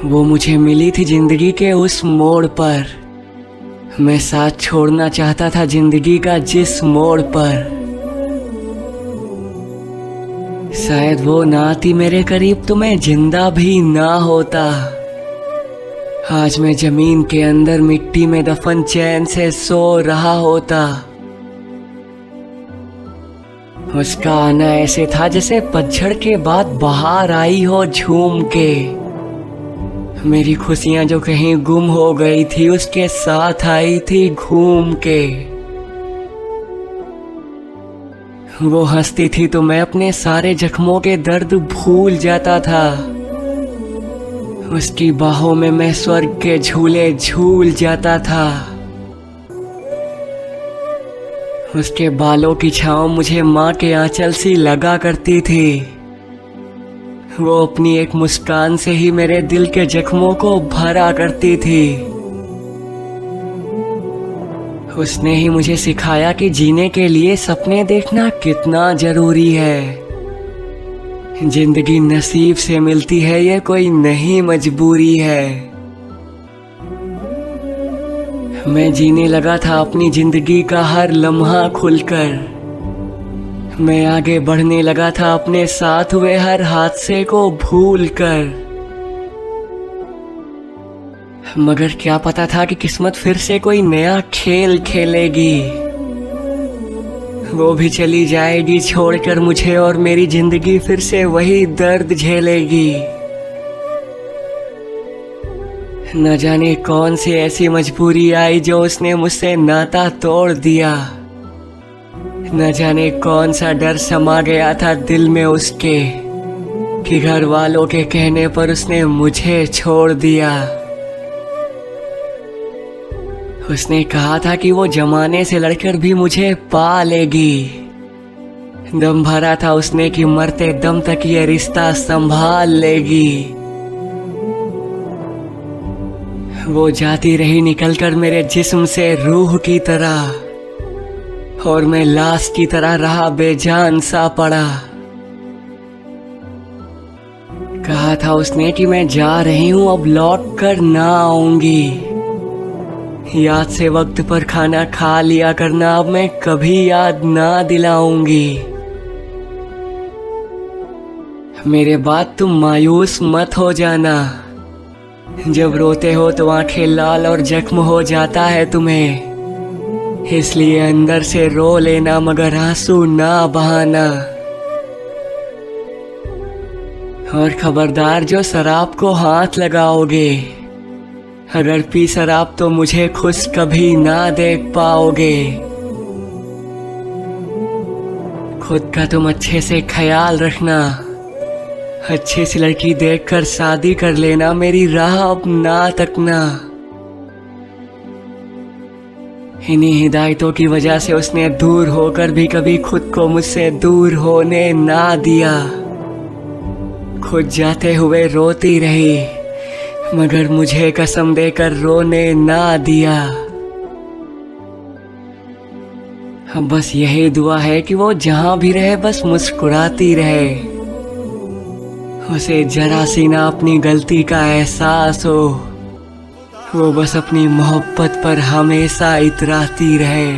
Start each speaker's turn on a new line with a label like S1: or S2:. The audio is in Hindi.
S1: वो मुझे मिली थी जिंदगी के उस मोड़ पर। मैं साथ छोड़ना चाहता था जिंदगी का जिस मोड़ पर। शायद वो ना आती मेरे करीब तो मैं जिंदा भी ना होता। आज मैं जमीन के अंदर मिट्टी में दफन चैन से सो रहा होता। उसका आना ऐसे था जैसे पतझड़ के बाद बाहर आई हो झूम के। मेरी खुशियां जो कहीं गुम हो गई थी उसके साथ आई थी घूम के। वो हंसती थी तो मैं अपने सारे जख्मों के दर्द भूल जाता था। उसकी बाहों में मैं स्वर्ग के झूले झूल जाता था। उसके बालों की छांव मुझे माँ के आंचल सी लगा करती थी। वो अपनी एक मुस्कान से ही मेरे दिल के जख्मों को भरा करती थी। उसने ही मुझे सिखाया कि जीने के लिए सपने देखना कितना जरूरी है। जिंदगी नसीब से मिलती है, ये कोई नहीं मजबूरी है। मैं जीने लगा था अपनी जिंदगी का हर लम्हा खुलकर। मैं आगे बढ़ने लगा था अपने साथ हुए हर हादसे को भूल कर। मगर क्या पता था कि किस्मत फिर से कोई नया खेल खेलेगी। वो भी चली जाएगी छोड़कर मुझे और मेरी जिंदगी फिर से वही दर्द झेलेगी। न जाने कौन सी ऐसी मजबूरी आई जो उसने मुझसे नाता तोड़ दिया। न जाने कौन सा डर समा गया था दिल में उसके कि घर वालों के कहने पर उसने मुझे छोड़ दिया। उसने कहा था कि वो जमाने से लड़कर भी मुझे पा लेगी। दम भरा था उसने कि मरते दम तक ये रिश्ता संभाल लेगी। वो जाती रही निकलकर मेरे जिस्म से रूह की तरह, और मैं लाश की तरह रहा बेजान सा पड़ा। कहा था उसने कि मैं जा रही हूं अब लौट कर ना आऊंगी। याद से वक्त पर खाना खा लिया करना, अब मैं कभी याद ना दिलाऊंगी। मेरे बाद तुम मायूस मत हो जाना। जब रोते हो तो आंखें लाल और जख्म हो जाता है तुम्हें, इसलिए अंदर से रो लेना मगर आंसू ना बहाना। और खबरदार जो शराब को हाथ लगाओगे, अगर पी शराब तो मुझे खुश कभी ना देख पाओगे। खुद का तुम अच्छे से ख्याल रखना। अच्छी सी लड़की देखकर शादी कर लेना, मेरी राह अब ना तकना। इन्हीं हिदायतों की वजह से उसने दूर होकर भी कभी खुद को मुझसे दूर होने ना दिया। खुद जाते हुए रोती रही मगर मुझे कसम देकर रोने ना दिया। अब बस यही दुआ है कि वो जहां भी रहे बस मुस्कुराती रहे। उसे जरा सी ना अपनी गलती का एहसास हो। वो बस अपनी मोहब्बत पर हमेशा इतराती रहे।